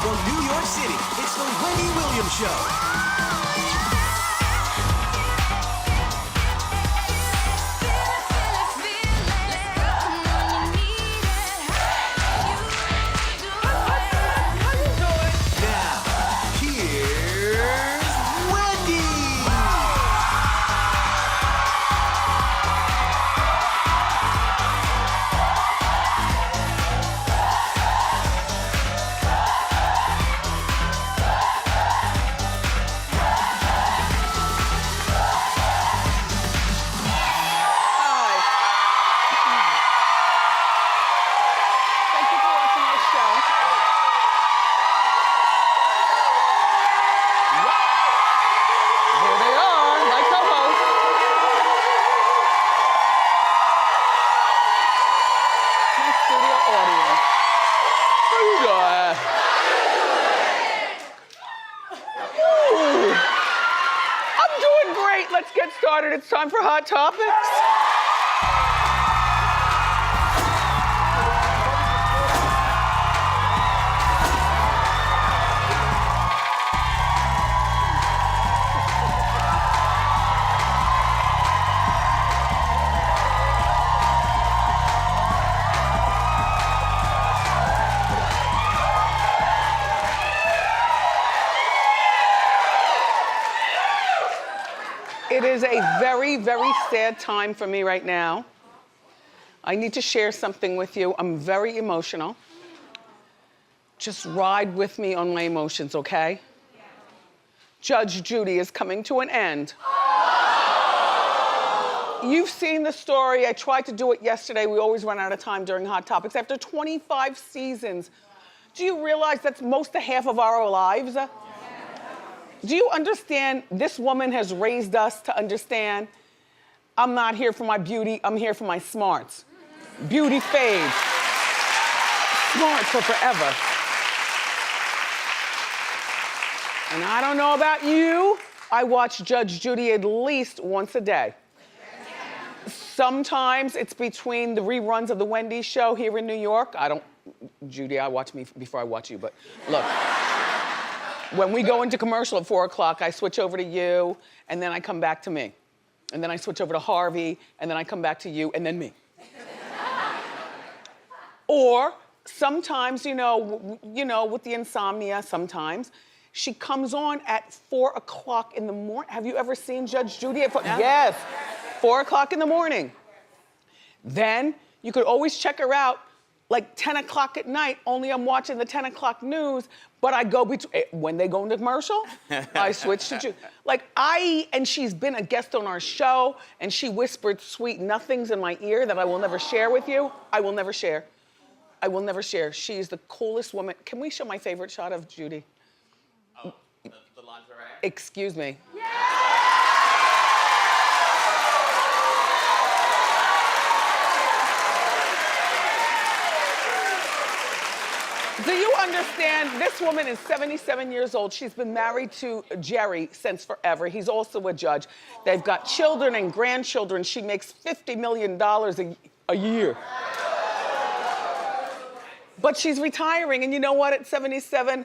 from New York City, it's the Wendy Williams Show. Let's get started. It's time for Hot Topics. It is a very, very sad time for me right now. I need to share something with you. I'm very emotional. Just ride with me on my emotions, okay? Yeah. Judge Judy is coming to an end. You've seen the story. I tried to do it yesterday. We always run out of time during Hot Topics. After 25 seasons, do you realize that's most to half of our lives? Do you understand this woman has raised us to understand I'm not here for my beauty, I'm here for my smarts. Beauty fades. Smarts for forever. And I don't know about you, I watch Judge Judy at least once a day. Sometimes it's between the reruns of the Wendy show here in New York. Judy, I watch me before I watch you, but look. When we go into commercial at 4 o'clock, I switch over to you, and then I come back to me. And then I switch over to Harvey, and then I come back to you, and then me. Or sometimes, you know, with the insomnia, sometimes, she comes on at 4 o'clock in the morning. Have you ever seen Judge Judy at 4? Yeah. Yes, 4 o'clock in the morning. Then you could always check her out like 10 o'clock at night, only I'm watching the 10 o'clock news, but I go between, when they go into commercial, I switch to Judy. And she's been a guest on our show, and she whispered sweet nothings in my ear that I will never share with you. I will never share. I will never share. She's the coolest woman. Can we show my favorite shot of Judy? Oh, the lingerie? Excuse me. Yeah! Do you understand? This woman is 77 years old. She's been married to Jerry since forever. He's also a judge. They've got children and grandchildren. She makes $50 million a year. But she's retiring, and you know what? At 77,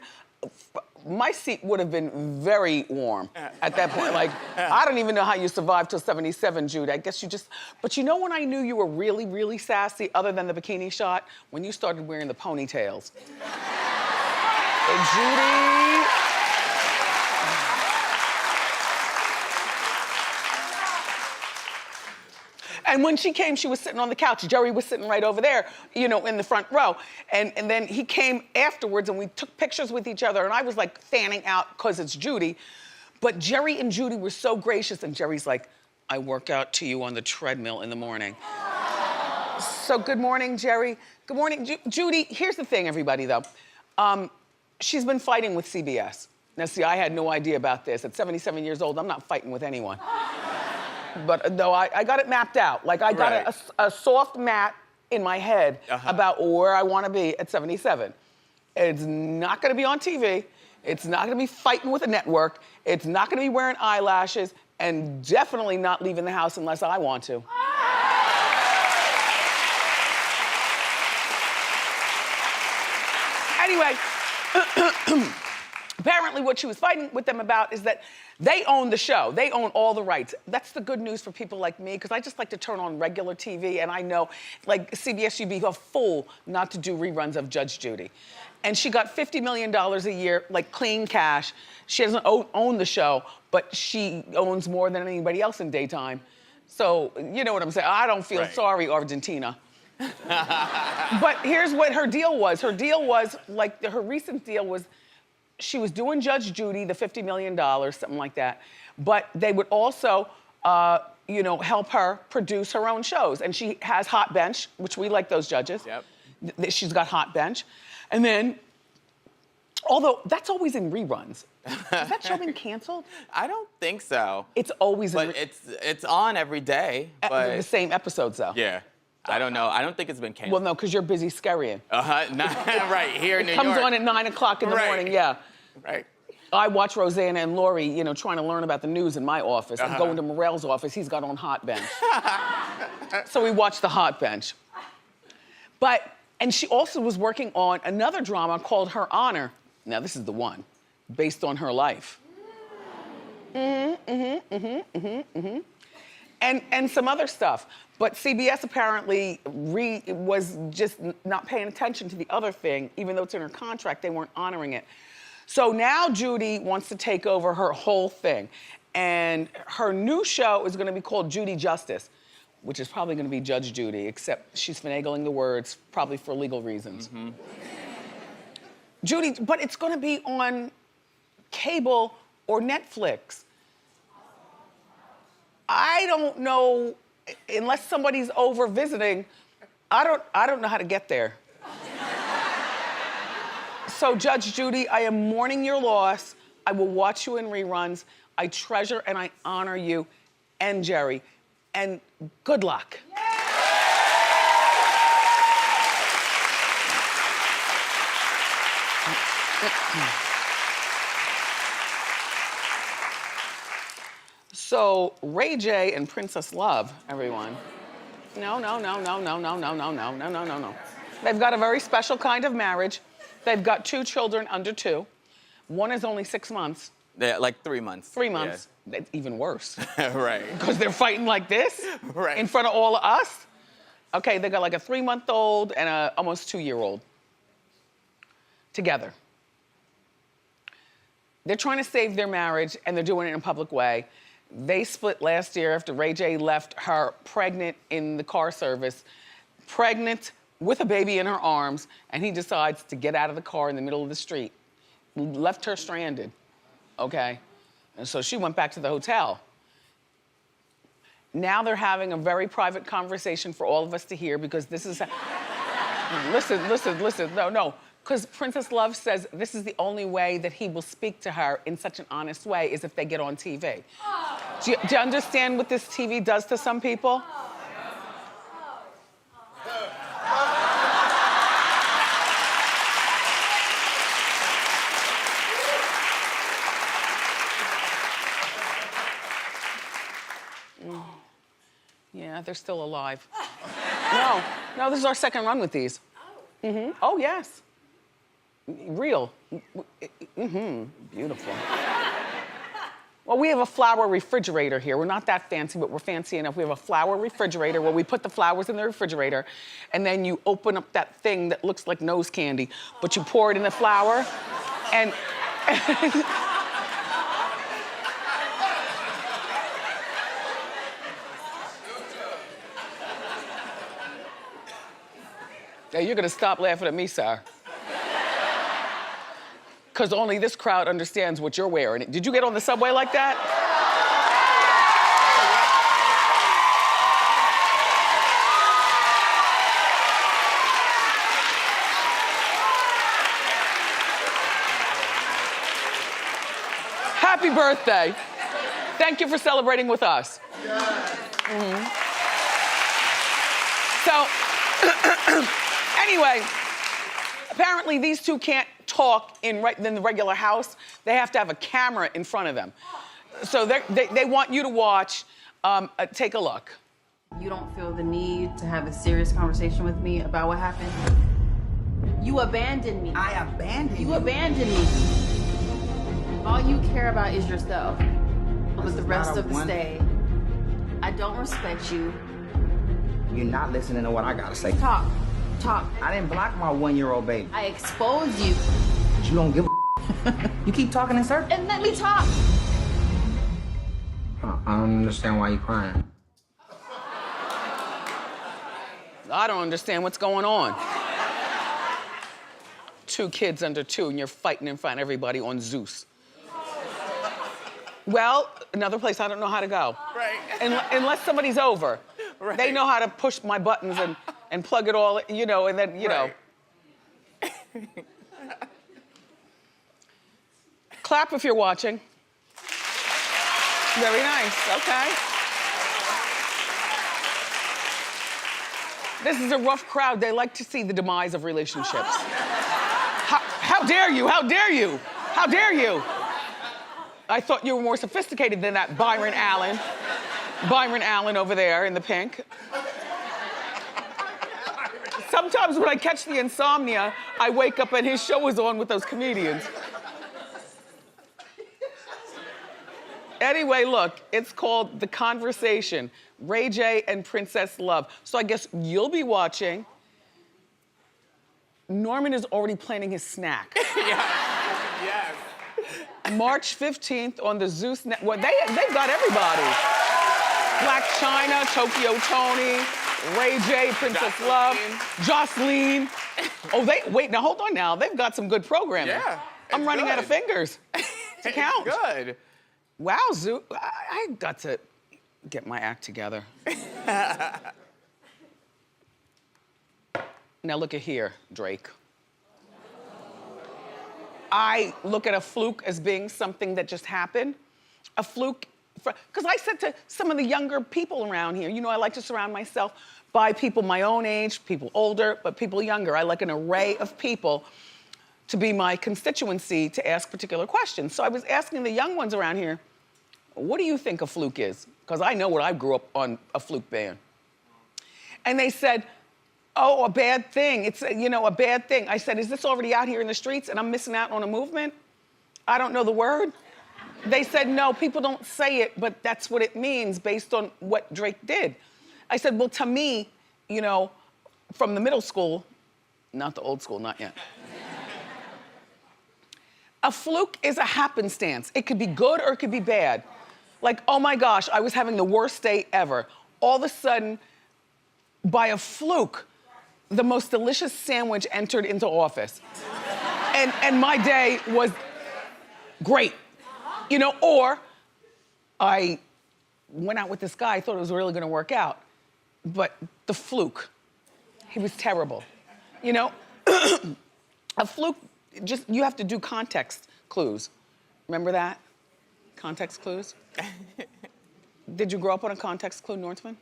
my seat would have been very warm at that point. Like, I don't even know how you survived till 77, Jude. I guess you just, but you know when I knew you were really, really sassy, other than the bikini shot? When you started wearing the ponytails. Judy. And when she came, she was sitting on the couch. Jerry was sitting right over there, you know, in the front row. And then he came afterwards, and we took pictures with each other, and I was like fanning out because it's Judy. But Jerry and Judy were so gracious, and Jerry's like, I work out to you on the treadmill in the morning. So good morning, Jerry. Good morning, Judy. Here's the thing, everybody, though. She's been fighting with CBS. Now, see, I had no idea about this. At 77 years old, I'm not fighting with anyone. But though I got it mapped out. Like I got a soft map in my head about where I want to be at 77. It's not going to be on TV. It's not going to be fighting with a network. It's not going to be wearing eyelashes, and definitely not leaving the house unless I want to. Anyway, apparently what she was fighting with them about is that they own the show. They own all the rights. That's the good news for people like me, because I just like to turn on regular TV, and I know, like, CBS, you'd be a fool not to do reruns of Judge Judy. And she got $50 million a year, like clean cash. She doesn't own the show, but she owns more than anybody else in daytime. So, you know what I'm saying? I don't feel sorry, Argentina. But here's what her deal was. Her deal was, like, her recent deal was, she was doing Judge Judy, the $50 million, something like that. But they would also, you know, help her produce her own shows. And she has Hot Bench, which we like those judges. Yep. She's got Hot Bench. And then, although that's always in reruns. Has that show been canceled? I don't think so. It's always in But it's on every day. But the same episodes, though. yeah. I don't know. I don't think it's been canceled. Well, no, because you're busy scurrying. Right, here in New It York. comes on at 9 o'clock in the morning, yeah. Right. I watch Rosanna and Lori, you know, trying to learn about the news in my office. I'm going to Morel's office. He's got on Hot Bench. So we watch the Hot Bench. And she also was working on another drama called Her Honor. Now, this is the one, based on her life. And some other stuff. But CBS apparently was just not paying attention to the other thing, even though it's in her contract, they weren't honoring it. So now Judy wants to take over her whole thing. And her new show is gonna be called Judy Justice, which is probably gonna be Judge Judy, except she's finagling the words, probably for legal reasons. Judy, but it's gonna be on cable or Netflix. I don't know, unless somebody's over visiting, I don't know how to get there. So Judge Judy, I am mourning your loss. I will watch you in reruns. I treasure and I honor you and Jerry. And good luck. So Ray J and Princess Love, everyone. No. They've got a very special kind of marriage. They've got 2 children under 2. One is only 6 months. Yeah, like 3 months. 3 months. Yeah. That's even worse. Right. Because they're fighting like this? Right. In front of all of us? Okay, they got like a 3-month-old and a almost 2-year-old. Together. They're trying to save their marriage and they're doing it in a public way. They split last year after Ray J left her pregnant in the car service, pregnant with a baby in her arms, and he decides to get out of the car in the middle of the street. Left her stranded, okay? And so she went back to the hotel. Now they're having a very private conversation for all of us to hear because this is, listen, no. Because Princess Love says this is the only way that he will speak to her in such an honest way is if they get on TV. Do you understand what this TV does to some people? Yeah, they're still alive. No, this is our second run with these. Oh, yes. Real. Beautiful. Well, we have a flower refrigerator here. We're not that fancy, but we're fancy enough. We have a flower refrigerator where we put the flowers in the refrigerator, and then you open up that thing that looks like nose candy, but you pour it in the flour, and... Now, you're gonna stop laughing at me, sir. Because only this crowd understands what you're wearing. Did you get on the subway like that? Happy birthday. Thank you for celebrating with us. So, anyway, apparently these two can't talk in the regular house. They have to have a camera in front of them. So they want you to watch. Take a look. You don't feel the need to have a serious conversation with me about what happened? You abandoned me. I abandoned you. You abandoned me. All you care about is yourself. With the rest of the stay. I don't respect you. You're not listening to what I gotta say. Talk. I didn't block my 1-year-old baby. I exposed you. But you don't give a You keep talking in circles. And let me talk. I don't understand why you're crying. I don't understand what's going on. 2 kids under 2 and you're fighting in front of everybody on Zeus. Well, another place I don't know how to go. Right. Unless somebody's over. Right. They know how to push my buttons and plug it all, you know, and then, you know. Clap if you're watching. Very nice, okay. This is a rough crowd. They like to see the demise of relationships. How dare you? How dare you? How dare you? I thought you were more sophisticated than that Byron Allen. Byron Allen over there in the pink. Sometimes when I catch the insomnia, I wake up and his show is on with those comedians. Anyway, look, it's called The Conversation, Ray J and Princess Love. So I guess you'll be watching. Norman is already planning his snack. Yes. March 15th on the Zeus Network. They've got everybody. Black China, Tokyo Tony, Ray J, Princess Love, Jocelyn. Oh, wait, now hold on now. They've got some good programming. Yeah. I'm running out of fingers to count. It's good. Wow, Zeus, I got to get my act together. Now look at here, Drake. I look at a fluke as being something that just happened. A fluke, because I said to some of the younger people around here, you know, I like to surround myself by people my own age, people older, but people younger. I like an array of people to be my constituency to ask particular questions. So I was asking the young ones around here, what do you think a fluke is? Because I know what I grew up on, a fluke band. And they said, oh, a bad thing. It's, you know, a bad thing. I said, is this already out here in the streets and I'm missing out on a movement? I don't know the word. They said, no, people don't say it, but that's what it means based on what Drake did. I said, well, to me, you know, from the middle school, not the old school, not yet. A fluke is a happenstance. It could be good or it could be bad. Like, oh my gosh, I was having the worst day ever. All of a sudden, by a fluke, the most delicious sandwich entered into office. And my day was great. You know, or I went out with this guy, I thought it was really gonna work out. But the fluke, he was terrible. You know, a fluke, just, you have to do context clues. Remember that? Context clues? Did you grow up on a context clue, Northman?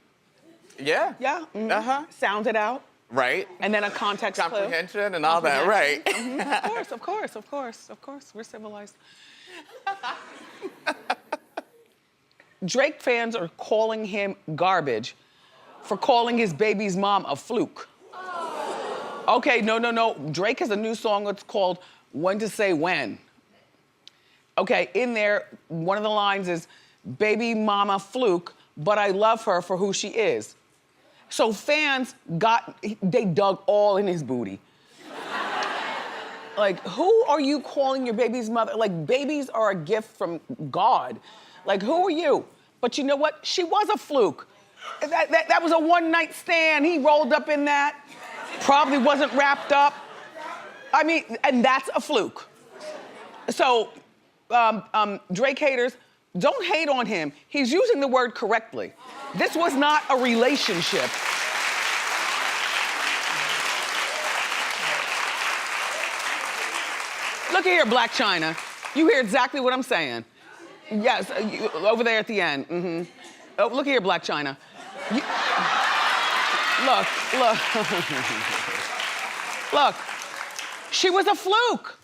Yeah. Yeah? Mm-hmm. Uh-huh. Sound it out. Right. And then a context clue. Comprehension and all that, right. Mm-hmm. Of course, we're civilized. Drake fans are calling him garbage for calling his baby's mom a fluke. Okay, no. Drake has a new song that's called When to Say When. Okay, in there, one of the lines is, baby mama fluke, but I love her for who she is. So fans they dug all in his booty. Like, who are you calling your baby's mother? Like, babies are a gift from God. Like, who are you? But you know what? She was a fluke. That was a one-night stand. He rolled up in that. Probably wasn't wrapped up. I mean, and that's a fluke. So, Drake haters, don't hate on him. He's using the word correctly. This was not a relationship. Look at here, Black China. You hear exactly what I'm saying. Yes, over there at the end. Mm-hmm. Oh, look at here, Black China. Look. Look, she was a fluke.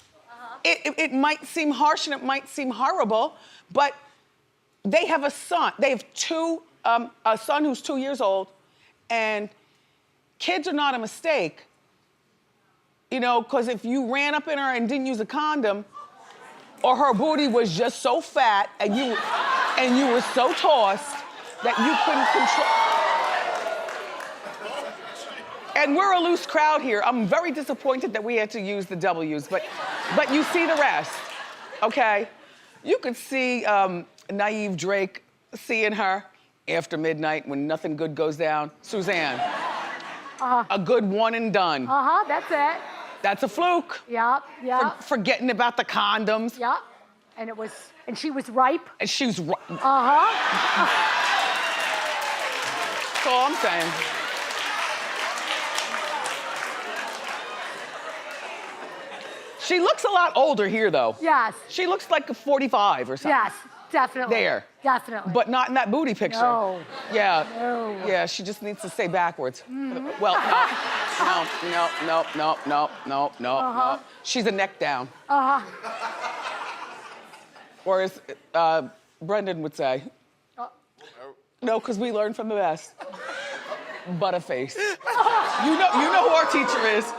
It might seem harsh and it might seem horrible, but they have a son. They have a son who's 2 years old, and kids are not a mistake. You know, because if you ran up in her and didn't use a condom, or her booty was just so fat and you were so tossed that you couldn't control. And we're a loose crowd here. I'm very disappointed that we had to use the W's, but you see the rest, okay? You could see naive Drake seeing her after midnight when nothing good goes down. Suzanne, a good one and done. That's it. That's a fluke. Yep. Forgetting about the condoms. Yep. And she was ripe. And she was ripe. Uh-huh. That's all I'm saying. She looks a lot older here, though. Yes. She looks like a 45 or something. Yes, definitely. There. Definitely. But not in that booty picture. No. Yeah. No. Yeah, she just needs to stay backwards. Mm-hmm. Well, no. She's a neck down. Or as Brendan would say. No, because we learn from the best. Butterface. You know who our teacher is.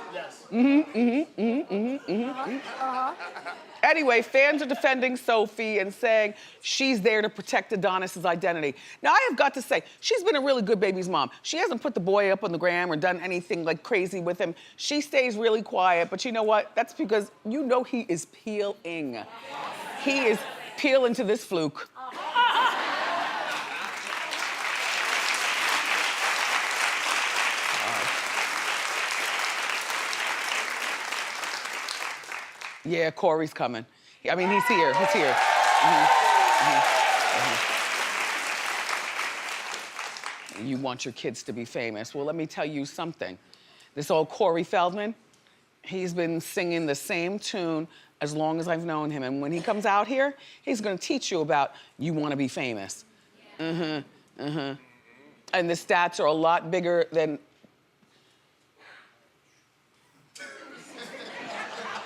Anyway, fans are defending Sophie and saying she's there to protect Adonis's identity. Now, I have got to say, she's been a really good baby's mom. She hasn't put the boy up on the gram or done anything like crazy with him. She stays really quiet, but you know what? That's because you know he is peeling. He is peeling to this fluke. Yeah, Corey's coming. I mean, he's here. You want your kids to be famous. Well, let me tell you something. This old Corey Feldman, he's been singing the same tune as long as I've known him. And when he comes out here, he's gonna teach you about you wanna be famous. And the stats are a lot bigger than,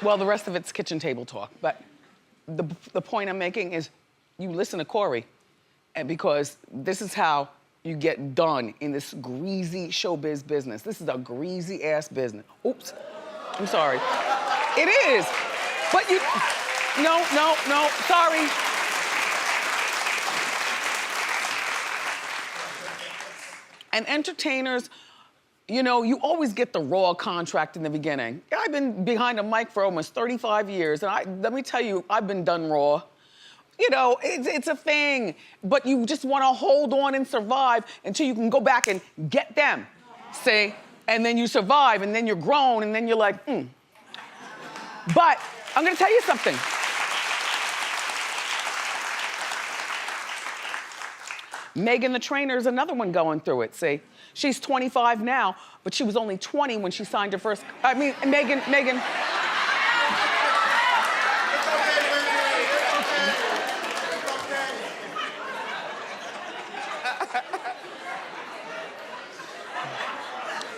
well, the rest of it's kitchen table talk, but the point I'm making is you listen to Corey, and because this is how you get done in this greasy showbiz business. This is a greasy ass business. Oops, I'm sorry. It is, but you, no, sorry. And entertainers, you know, you always get the raw contract in the beginning. I've been behind a mic for almost 35 years, and let me tell you, I've been done raw. You know, it's a thing, but you just want to hold on and survive until you can go back and get them, see? And then you survive, and then you're grown, and then you're like, But I'm gonna tell you something. Megan the trainer is another one going through it, see? She's 25 now, but she was only 20 when she signed her first, Megan.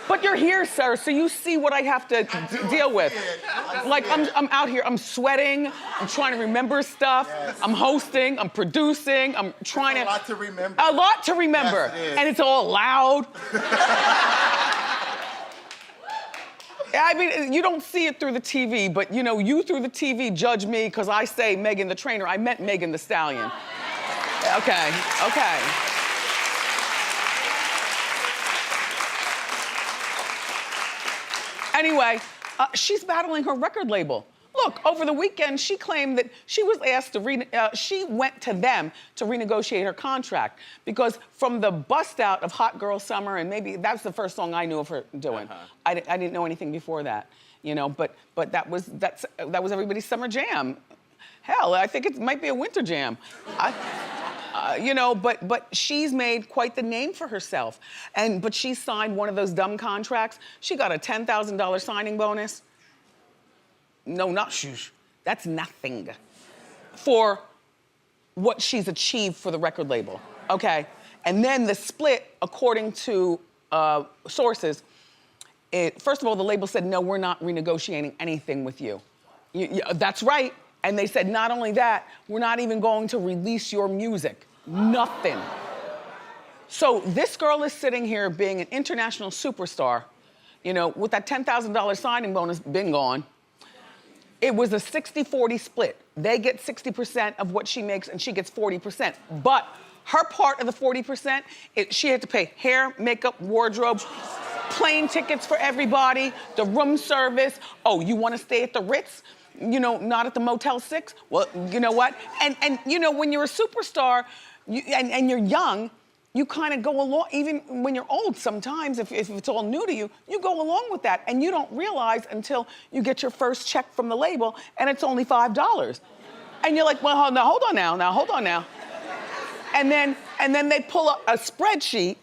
But you're here, sir, so you see what I have to deal with. Like, I'm out here, I'm sweating, I'm trying to remember stuff, I'm hosting, I'm producing, I'm trying to... A lot to remember. A lot to remember. Yes, it is. And it's all loud. I mean, you don't see it through the TV, but you know, you through the TV judge me because I say Megan the trainer. I meant Megan the Stallion. Okay. Anyway, she's battling her record label. Look, over the weekend, she claimed that she was asked to, she went to them to renegotiate her contract because from the bust out of Hot Girl Summer, and maybe that's the first song I knew of her doing. I didn't know anything before that, you know, but that was everybody's summer jam. Hell, I think it might be a winter jam. You know, but she's made quite the name for herself. But she signed one of those dumb contracts. She got a $10,000 signing bonus. No, not shush. That's nothing for what she's achieved for the record label, okay? And then the split, according to sources, first of all, the label said, no, we're not renegotiating anything with you. That's right. And they said, not only that, we're not even going to release your music. Nothing. So this girl is sitting here being an international superstar, You know, with that $10,000 signing bonus been gone, it was a 60-40 split. They get 60% of what she makes and she gets 40%. But her part of the 40%, she had to pay hair, makeup, wardrobe, plane tickets for everybody, the room service. Oh, you wanna stay at the Ritz? You know, not at the Motel 6? Well, you know what? And you know, when you're a superstar and you're young, you kind of go along, even when you're old sometimes, if it's all new to you, you go along with that. And you don't realize until you get your first check from the label and it's only $5. And you're like, well, now hold on now. And then they pull up a spreadsheet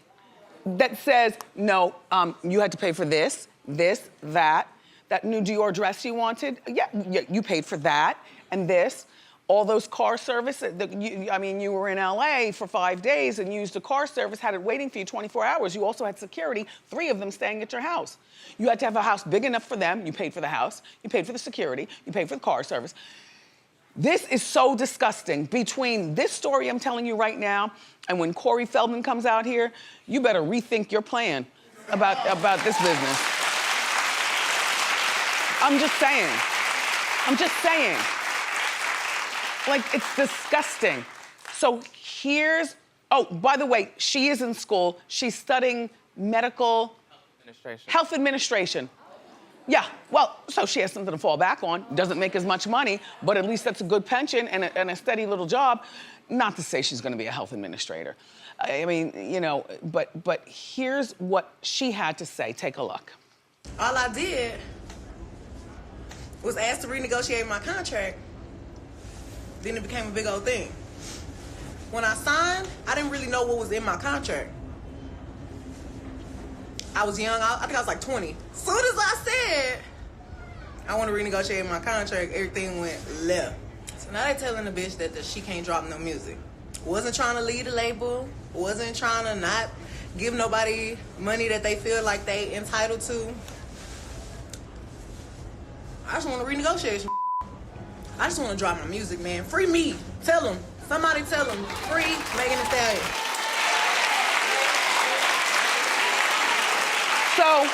that says, no, you had to pay for this, that new Dior dress you wanted, yeah, you paid for that, and this. All those car service, I mean, you were in LA for 5 days and used a car service, had it waiting for you 24 hours. You also had security, 3 of them staying at your house. You had to have a house big enough for them. You paid for the house, you paid for the security, you paid for the car service. This is so disgusting. Between this story I'm telling you right now and when Corey Feldman comes out here, you better rethink your plan about this business. I'm just saying. Like, it's disgusting. So oh, by the way, she is in school. She's studying health administration. Yeah, well, so she has something to fall back on. Doesn't make as much money, but at least that's a good pension and a steady little job. Not to say she's gonna be a health administrator. I mean, you know, but here's what she had to say. Take a look. All I did was ask to renegotiate my contract. Then it became a big old thing. When I signed, I didn't really know what was in my contract. I was young, I think I was like 20. As soon as I said, I want to renegotiate my contract, everything went left. So now they telling the bitch that she can't drop no music. Wasn't trying to lead a label, wasn't trying to not give nobody money that they feel like they entitled to. I just want to renegotiate some. I just want to drop my music, man. Free me. Tell them. Somebody tell them. Free Megan Thee Stallion. So,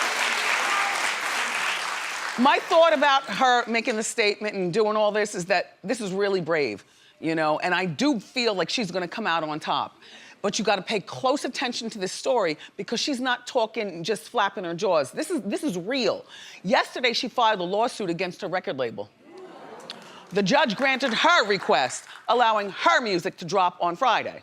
my thought about her making the statement and doing all this is that this is really brave, you know, and I do feel like she's gonna come out on top. But you gotta pay close attention to this story because she's not talking just flapping her jaws. This is real. Yesterday, she filed a lawsuit against her record label. The judge granted her request, allowing her music to drop on Friday.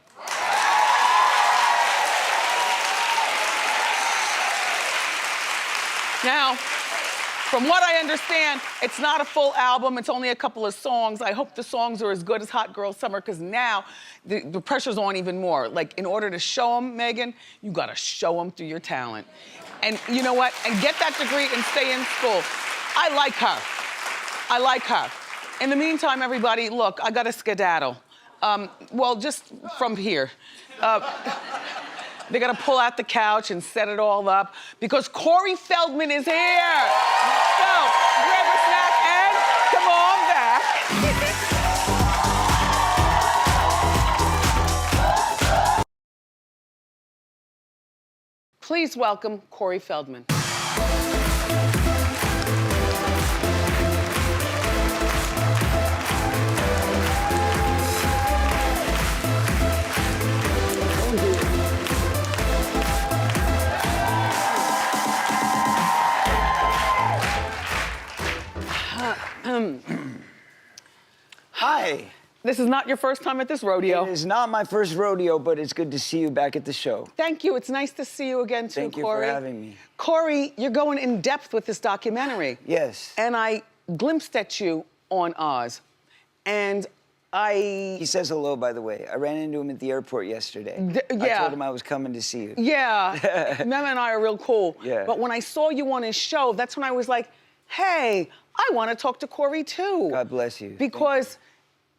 Now, from what I understand, it's not a full album, it's only a couple of songs. I hope the songs are as good as Hot Girl Summer, because now the pressure's on even more. Like, in order to show them, Megan, you gotta show them through your talent. And you know what? And get that degree and stay in school. I like her. In the meantime, everybody, look, I gotta skedaddle. Well, just from here. They gotta pull out the couch and set it all up because Corey Feldman is here. So, grab a snack and come on back. Please welcome Corey Feldman. Hi. This is not your first time at this rodeo. It is not my first rodeo, but it's good to see you back at the show. Thank you. It's nice to see you again, too, Thank you Corey. for having me. Corey, you're going in depth with this documentary. Yes. And I glimpsed at you on Oz, and He says hello, by the way. I ran into him at the airport yesterday. I told him I was coming to see you. Yeah, Mem and I are real cool. Yeah. But when I saw you on his show, that's when I was like, hey, I want to talk to Corey, too. God bless you. Because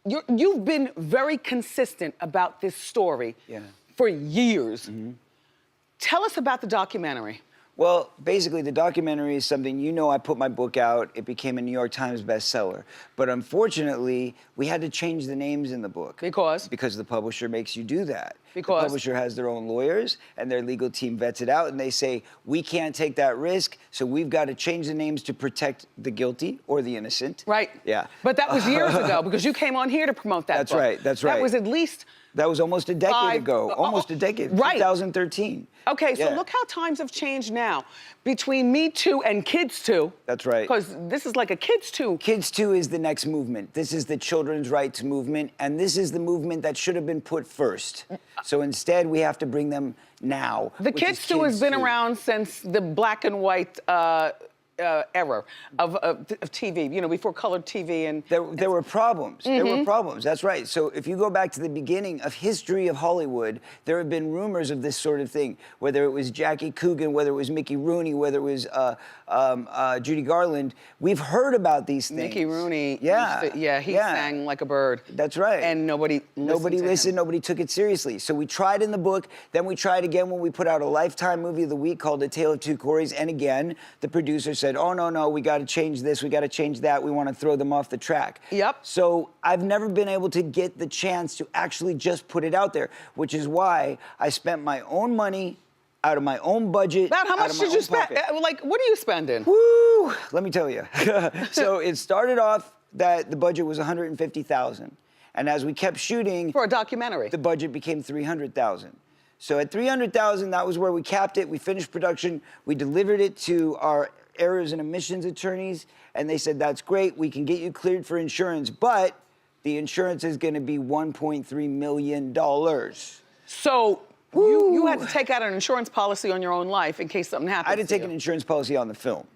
you've been very consistent about this story for years. Mm-hmm. Tell us about the documentary. Well, basically, the documentary is something, I put my book out. It became a New York Times bestseller. But unfortunately, we had to change the names in the book. Because? Because the publisher makes you do that. Because? The publisher has their own lawyers, and their legal team vets it out, and they say, we can't take that risk, so we've got to change the names to protect the guilty or the innocent. Right. Yeah. But that was years ago, because you came on here to promote that That's book. right, that's right. That was at least... That was almost a decade ago. Almost a decade. Right. 2013. Okay, so Yeah. look how times have changed now. Between Me Too and Kids Too. That's right. Because this is like a Kids Too. Kids Too is the next movement. This is the children's rights movement, and this is the movement that should have been put first. So instead, we have to bring them now. The Kids Too has been around since the black and white era of TV, before colored TV. And there were problems. There were problems, that's right. So if you go back to the beginning of history of Hollywood, there have been rumors of this sort of thing, whether it was Jackie Coogan, whether it was Mickey Rooney, whether it was Judy Garland. We've heard about these things. Mickey Rooney, he sang like a bird. That's right. And nobody listened, nobody took it seriously. So we tried in the book, then we tried again when we put out a Lifetime movie of the week called A Tale of Two Corys, and again, the producer said, oh, no, we got to change this, we got to change that, we want to throw them off the track. Yep. So I've never been able to get the chance to actually just put it out there, which is why I spent my own money, out of my own budget. About how much did you spend? Like, what are you spending? Woo! Let me tell you. So it started off that the budget was $150,000. And as we kept shooting... For a documentary. The budget became $300,000. So at $300,000, that was where we capped it. We finished production. We delivered it to our errors and omissions attorneys, and they said, that's great, we can get you cleared for insurance, but the insurance is gonna be $1.3 million. So you had to take out an insurance policy on your own life in case something happens. I had to take an insurance policy on the film.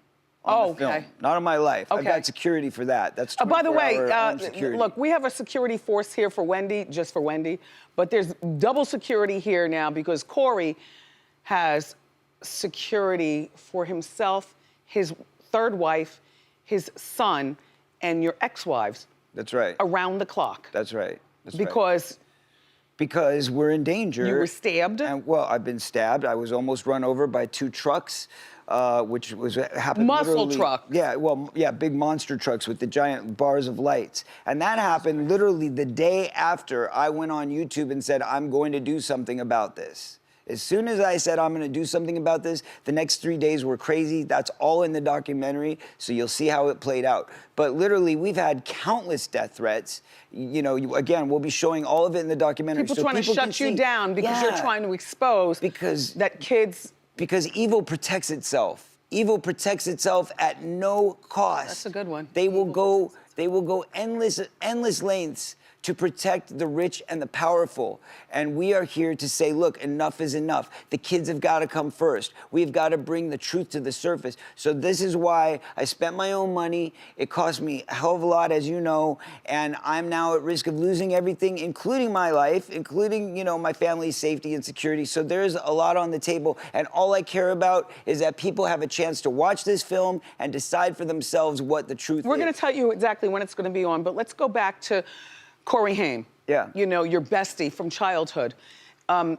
Okay. Not on my life. Okay. I've got security for that. That's by the way, security. look, we have a security force here for Wendy, just for Wendy, but there's double security here now because Corey has security for himself, his third wife, his son, and your ex-wives. That's right. Around the clock. That's right. Because we're in danger. You were stabbed? And, well, I've been stabbed. I was almost run over by 2 trucks, which happened Muscle truck. Yeah, big monster trucks with the giant bars of lights. And that happened literally the day after I went on YouTube and said, I'm going to do something about this. As soon as I said I'm gonna do something about this, the next 3 days were crazy. That's all in the documentary, so you'll see how it played out. But literally, we've had countless death threats. Again, we'll be showing all of it in the documentary. People trying to shut you down because you're trying to expose that kids... Because evil protects itself. Evil protects itself at no cost. That's a good one. They will go endless lengths to protect the rich and the powerful. And we are here to say, look, enough is enough. The kids have got to come first. We've got to bring the truth to the surface. So this is why I spent my own money. It cost me a hell of a lot, as you know, and I'm now at risk of losing everything, including my life, including, my family's safety and security. So there's a lot on the table, and all I care about is that people have a chance to watch this film and decide for themselves what the truth is. We're going to tell you exactly when it's going to be on, but let's go back to Corey Haim. Yeah. Your bestie from childhood. And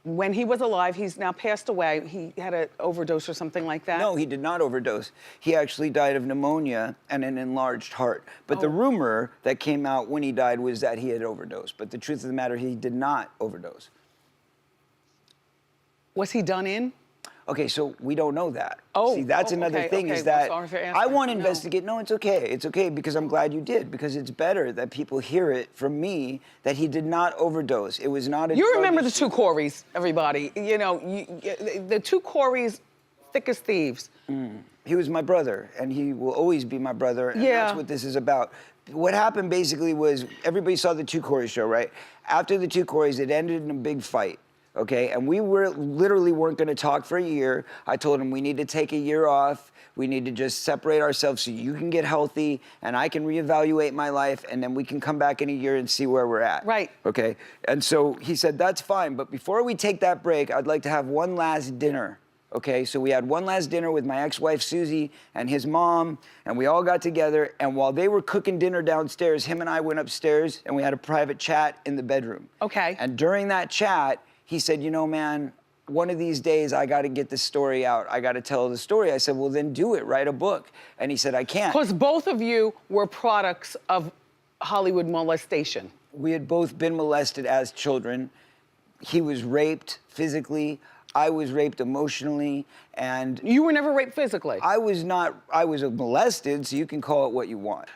when he was alive, he's now passed away. He had an overdose or something like that? No, he did not overdose. He actually died of pneumonia and an enlarged heart. But the rumor that came out when he died was that he had overdosed. But the truth of the matter, he did not overdose. Was he done in? Okay, so we don't know that. Oh, see, that's another thing is that sorry for asking. I want to investigate. No, it's okay. It's okay because I'm glad you did because it's better that people hear it from me that he did not overdose. It was not a You remember the 2 Coreys, everybody. The 2 Coreys, thick as thieves. He was my brother, and he will always be my brother, and that's what this is about. What happened basically was everybody saw the 2 Corys show, right? After the 2 Corys, it ended in a big fight. Okay, and we literally weren't gonna talk for a year. I told him we need to take a year off. We need to just separate ourselves so you can get healthy and I can reevaluate my life and then we can come back in a year and see where we're at. Right. Okay, and so he said, that's fine, but before we take that break, I'd like to have one last dinner. Okay, so we had one last dinner with my ex-wife, Susie, and his mom, and we all got together, and while they were cooking dinner downstairs, him and I went upstairs and we had a private chat in the bedroom. Okay. And during that chat, he said, man, one of these days I got to get the story out. I got to tell the story. I said, well, then do it, write a book. And he said, I can't. Because both of you were products of Hollywood molestation. We had both been molested as children. He was raped physically. I was raped emotionally, and... You were never raped physically? I was not, I was molested, so you can call it what you want.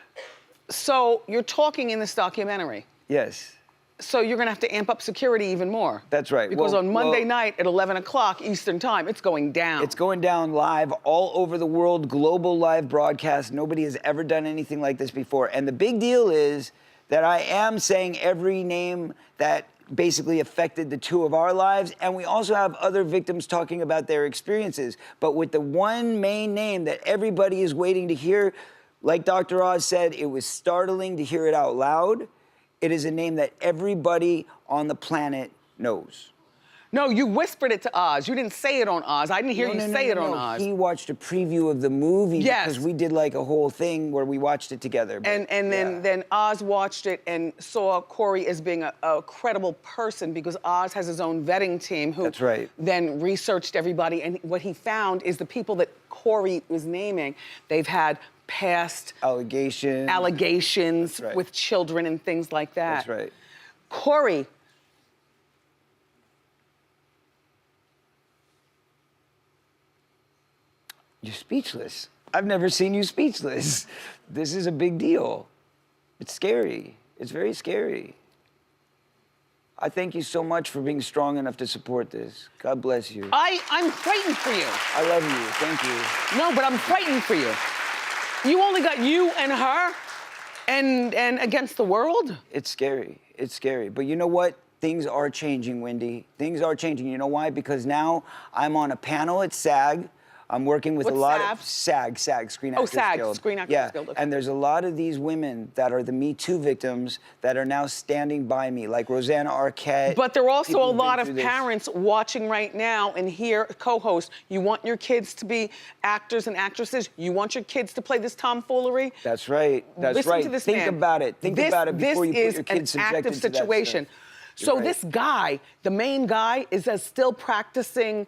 So you're talking in this documentary. Yes. So you're gonna have to amp up security even more. That's right. Because on Monday night at 11 o'clock Eastern time, it's going down. It's going down live all over the world, global live broadcast. Nobody has ever done anything like this before. And the big deal is that I am saying every name that basically affected the two of our lives, and we also have other victims talking about their experiences. But with the one main name that everybody is waiting to hear, like Dr. Oz said, it was startling to hear it out loud. It is a name that everybody on the planet knows. No, you whispered it to Oz. You didn't say it on Oz. I didn't hear you say it on Oz. He watched a preview of the movie Yes. because we did like a whole thing where we watched it together. But, And then Oz watched it and saw Corey as being a credible person because Oz has his own vetting team who That's right. then researched everybody. And what he found is the people that Corey was naming, they've had past allegations right. with children and things like that. That's right. Corey, you're speechless. I've never seen you speechless. This is a big deal. It's scary. It's very scary. I thank you so much for being strong enough to support this. God bless you. I'm frightened for you. I love you. Thank you. No, but I'm frightened for you. You only got you and her and against the world? It's scary. It's scary. But you know what? Things are changing, Wendy. Things are changing. You know why? Because now I'm on a panel at SAG. I'm working with What's a lot SAG? of SAG, Screen Actors SAG, Guild. Screen Actors yeah. Guild, okay. And there's a lot of these women that are the Me Too victims that are now standing by me, like Rosanna Arquette. But there are also people a who've been lot of through this. parents watching right now and here, co-host, you want your kids to be actors and actresses? You want your kids to play this tomfoolery? That's right. That's Listen right. to this Think man. about it. Think about it before you put your kids This is an subjected active to that situation. stuff. So You're right. this guy, the main guy, is still practicing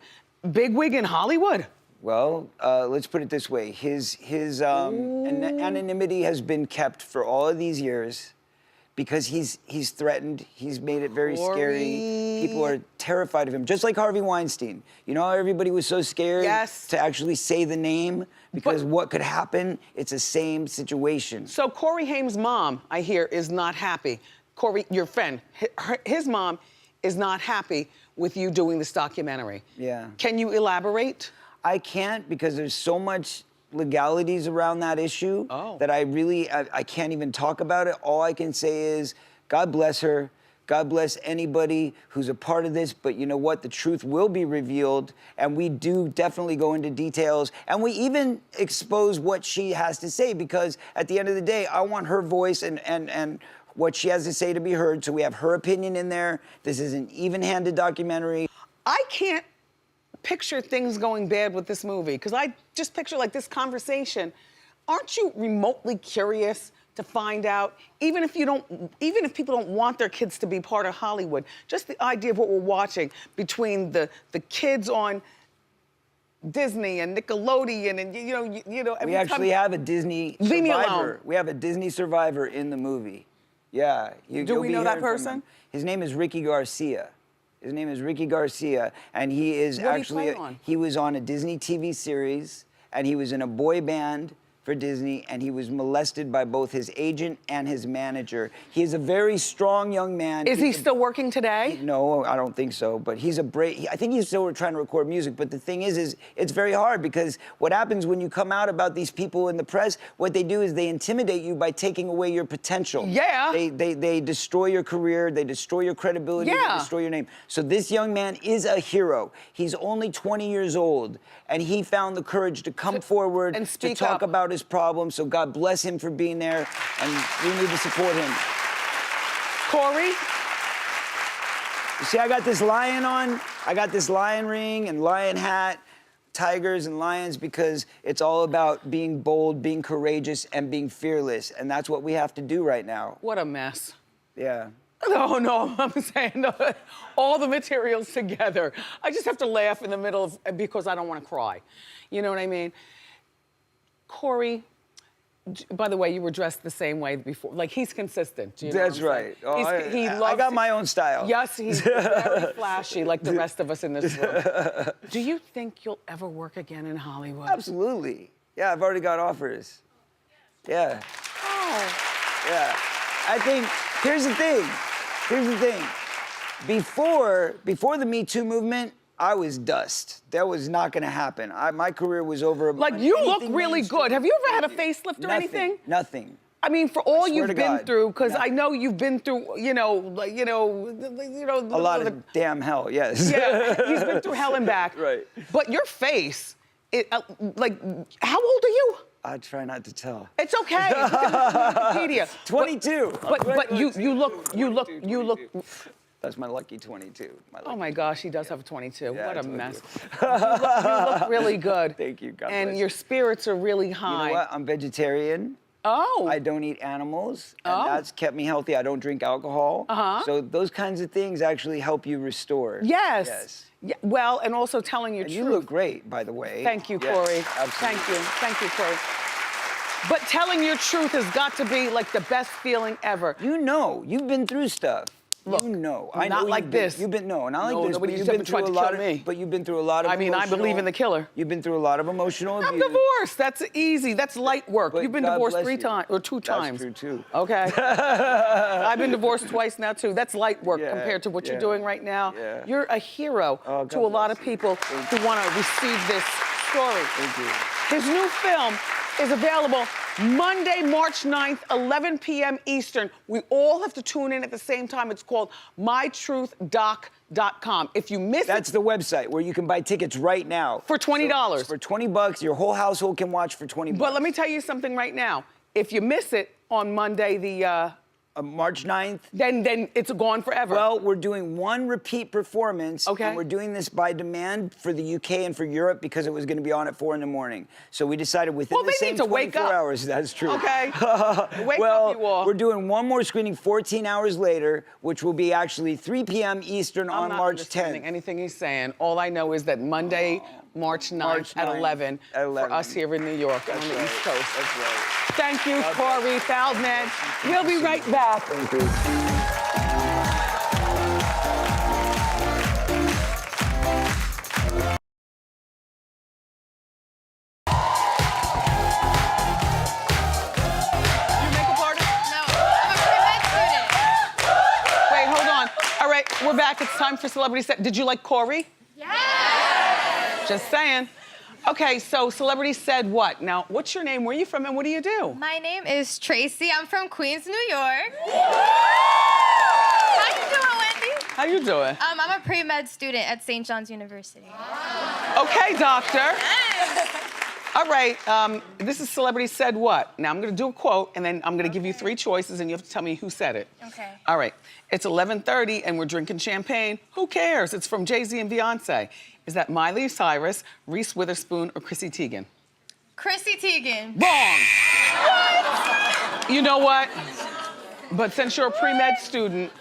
bigwig in Hollywood? Well, let's put it this way. His anonymity has been kept for all of these years because he's threatened. He's made it very scary. People are terrified of him, just like Harvey Weinstein. You know how everybody was so scared to actually say the name because what could happen? It's the same situation. So Corey Haim's mom, I hear, is not happy. Corey, your friend, his mom is not happy with you doing this documentary. Yeah. Can you elaborate? I can't because there's so much legalities around that issue that I can't even talk about it. All I can say is, God bless her. God bless anybody who's a part of this, but you know what? The truth will be revealed, and we do definitely go into details, and we even expose what she has to say, because at the end of the day, I want her voice and what she has to say to be heard, so we have her opinion in there. This is an even-handed documentary. I can't picture things going bad with this movie, because I just picture like this conversation. Aren't you remotely curious to find out, even if people don't want their kids to be part of Hollywood, just the idea of what we're watching between the kids on Disney and Nickelodeon and you know. We actually have a Disney Leave me survivor. alone. We have a Disney survivor in the movie. Yeah. Do we know that person? His name is Ricky Garcia. His name is Ricky Garcia, and he is What actually did he play on? he was on a Disney TV series, and he was in a boy band for Disney, and he was molested by both his agent and his manager. He is a very strong young man. Is he still working today? No, I don't think so, but he's I think he's still trying to record music, but the thing is it's very hard because what happens when you come out about these people in the press, what they do is they intimidate you by taking away your potential. Yeah. They destroy your career, they destroy your credibility, Yeah. they destroy your name. So this young man is a hero. He's only 20 years old, and he found the courage to come forward and to speak talk up about his problem, so God bless him for being there, and we need to support him. Corey? You see, I got this lion on. I got this lion ring and lion hat, tigers and lions, because it's all about being bold, being courageous, and being fearless, and that's what we have to do right now. What a mess. Yeah. No, I'm saying all the materials together. I just have to laugh in the middle of, because I don't want to cry. You know what I mean? Corey, by the way, you were dressed the same way before. Like, he's consistent. You know That's right. Oh, I got my own style. Yes, he's very flashy, like the rest of us in this room. Do you think you'll ever work again in Hollywood? Absolutely. Yeah, I've already got offers. Yeah. Oh. Yeah. I think, here's the thing. Before the Me Too movement, I was dust. That was not gonna happen. My career was over. Like, you look really good. Have you ever had a facelift or anything? Nothing. I mean, for all you've been God. through, because I Nothing. know you've been through, A lot of damn hell, yes. Yeah, he's been through hell and back. Right. But your face, like, how old are you? I try not to tell. It's okay. Look at Wikipedia. 22. But you look. That's my lucky 22. Oh my gosh, he does have a 22. Yeah, What I a told mess. You look really good. Thank you, God And bless. your spirits are really high. You know what? I'm vegetarian. Oh. I don't eat animals, and that's kept me healthy. I don't drink alcohol. So those kinds of things actually help you restore. Yes. Yes. Yeah, well, and also telling your And truth. you look great, by the way. Thank you, Yes, Corey. absolutely. Thank you, Corey. But telling your truth has got to be like the best feeling ever. You know, you've been through stuff. Look, you know, not I know like you've been, this. You've been not like No, this. nobody But you've ever been tried through a to lot kill of. me. But you've been through a lot of. I mean, I believe in the killer. You've been through a lot of emotional abuse. I'm divorced. That's easy. That's light work. But You've been God divorced bless 3 you. times or 2 times. That's true too. Okay. I've been divorced twice now too. That's light work Yeah, compared to what you're yeah, doing right now. yeah. You're a hero Oh, to God a lot of bless you. people who want to receive this story. Thank you. His new film is available Monday, March 9th, 11 p.m. Eastern. We all have to tune in at the same time. It's called mytruthdoc.com. If you miss That's it, the website where you can buy tickets right now. For $20. For $20, your whole household can watch for $20. but let me tell you something right now. If you miss it on Monday, the March 9th. then it's gone forever. Well, we're doing one repeat performance. Okay. And we're doing this by demand for the UK and for Europe because it was going to be on at 4 in the morning. So we decided within Well, the they same need to wake 24 up. hours. That's true. Okay. Wake well, up, you all. we're doing one more screening 14 hours later, which will be actually 3 p.m. Eastern I'm on not March understanding 10th. anything he's saying. All I know is that Monday, March 9th, March at 9th 11 at 11. for us here in New York on the right. East Coast. That's right. Thank you, Corey Feldman. We'll be right back. Thank you. You makeup artist? No, I'm a pre-med student. Wait, hold on. All right, we're back. It's time for Celebrity Set. Did you like Corey? Yeah. Just saying. Okay, so Celebrity Said what? Now, what's your name? Where are you from and what do you do? My name is Tracy. I'm from Queens, New York. How you doing, Wendy? How you doing? I'm a pre-med student at St. John's University. Okay, doctor. All right, this is Celebrity Said What? Now, I'm gonna do a quote, and then I'm gonna give you 3 choices, and you have to tell me who said it. Okay. All right, it's 11:30, and we're drinking champagne. Who cares? It's from Jay-Z and Beyonce. Is that Miley Cyrus, Reese Witherspoon, or Chrissy Teigen? Chrissy Teigen. Wrong! You know what? But since you're a pre-med student,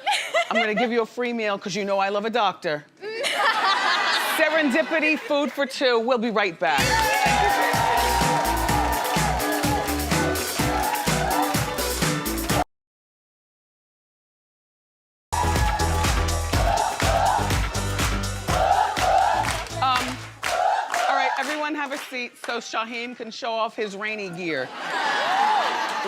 I'm gonna give you a free meal, because you know I love a doctor. Serendipity, food for 2. We'll be right back. All right, everyone have a seat so Shaheem can show off his rainy gear.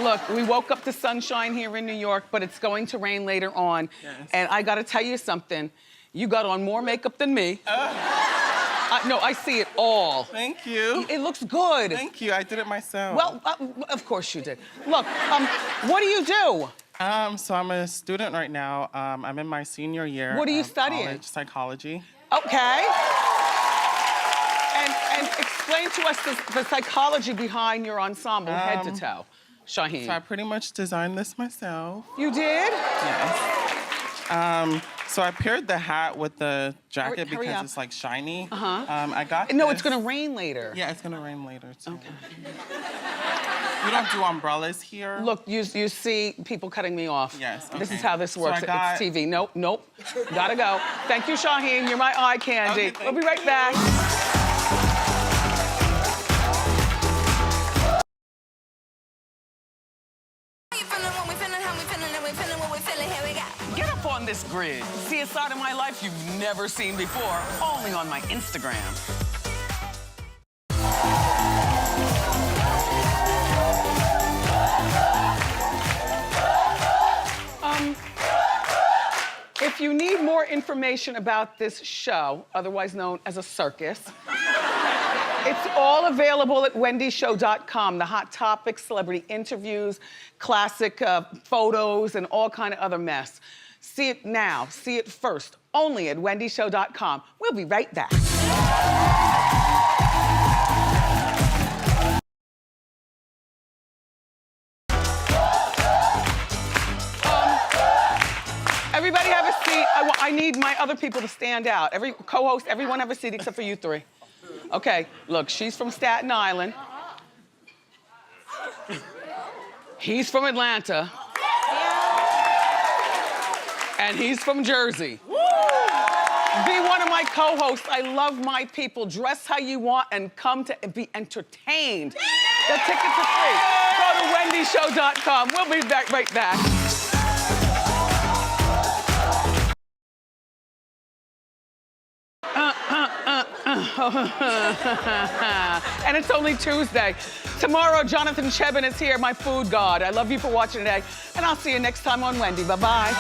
Look, we woke up to sunshine here in New York, but it's going to rain later on. Yes. And I gotta tell you something. You got on more makeup than me. No, I see it all. Thank you. It looks good. Thank you. I did it myself. Well, of course you did. Look, what do you do? So I'm a student right now. I'm in my senior year. What are you of studying? College psychology. Okay. And explain to us the psychology behind your ensemble, head to toe, Shaheem. So I pretty much designed this myself. You did? Yes. So I paired the hat with the jacket Hurry because up. it's like shiny. Uh-huh. I got No, this. it's gonna rain later. Yeah, it's gonna rain later too. Okay. We don't do umbrellas here. Look, you see people cutting me off. Yes, This okay. is how this So works. I got- It's TV. Nope, nope. Gotta go. Thank you, Shaheem. You're my eye candy. Okay, We'll be right back. Get up on this grid. See a side of my life you've never seen before, only on my Instagram. If you need more information about this show, otherwise known as a circus, it's all available at wendyshow.com. The hot topics, celebrity interviews, classic photos, and all kind of other mess. See it now, see it first, only at wendyshow.com. We'll be right back. Everybody have a seat. I need my other people to stand out. Every co-host, everyone have a seat except for you three. Okay, look, she's from Staten Island. He's from Atlanta. And he's from Jersey. Be one of my co-hosts. I love my people. Dress how you want and come to be entertained. The tickets are free. Go to wendyshow.com. We'll be back right back. And it's only Tuesday. Tomorrow, Jonathan Chebin is here, my food god. I love you for watching today, and I'll see you next time on Wendy. Bye-bye.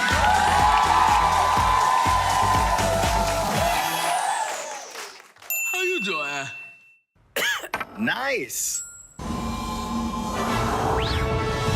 How you doing? Nice.